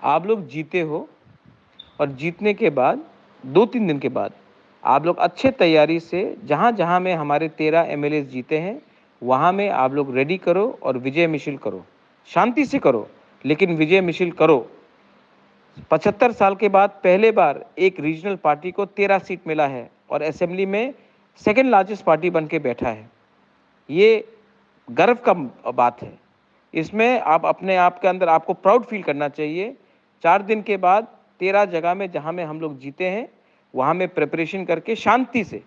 आप लोग जीते हो और जीतने के बाद 2-3 दिन के बाद आप लोग अच्छे तैयारी से जहाँ-जहाँ में हमारे 13 एमएलए जीते हैं, वहाँ में आप लोग रेडी करो और विजय मिছিল करो। शांति से करो, लेकिन विजय मिছিল करो। 75 साल के बाद पहले बार एक रीजनल पार्टी को 13 सीट मिला है और असेंबली में सेकंड लार्जेस्ट पार्टी बन के बैठा है। ये गर्व का बात है। इसमें आप अपने आप के अंदर आपको प्राउड फील करना चाहिए। 4 दिन के बाद 13 जगह में जहाँ में हम लोग जीते हैं, वहाँ में प्रिपरेशन करके शांति से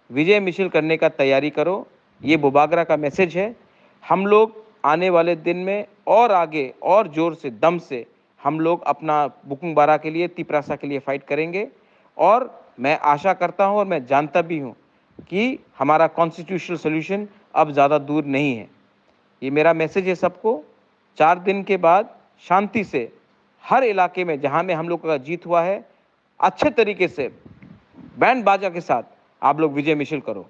विजय मिছিল करने का तैयारी करो। ये बुबागरा का मैसेज है। हम लोग आने वाले दिन में और आगे और ज़ोर से, दम से हम लोग अपना बुकुंग बारा के लिए, तिपरासा के लिए फाइट करेंगे और मैं आशा करता हूँ और मैं जानता भी हूँ कि हमारा कॉन्स्टिट्यूशनल सॉल्यूशन अब ज़्यादा दूर नहीं है। ये मेरा मैसेज है सबको। 4 दिन के बाद शांति से हर इलाके में जहाँ में हम लोग का जीत हुआ है, अच्छे तरीके से बैंड बाजा के साथ आप लोग विजय मिছিল करो।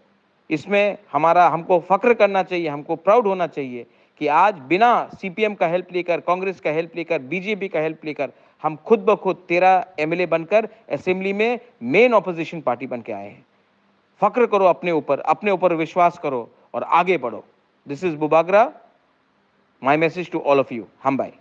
इसमें हमको फ़ख्र करना चाहिए, हमको प्राउड होना चाहिए कि आज बिना सीपीएम का हेल्प लेकर, कांग्रेस का हेल्प लेकर, बीजेपी का हेल्प लेकर हम खुद ब खुद 13 एमएलए बनकर असेंबली में मेन ऑपोजिशन पार्टी बन के आए हैं। फ़ख्र करो अपने ऊपर विश्वास करो और आगे बढ़ो। दिस इज़ बुबागरा, my message to all of you. हम बाय।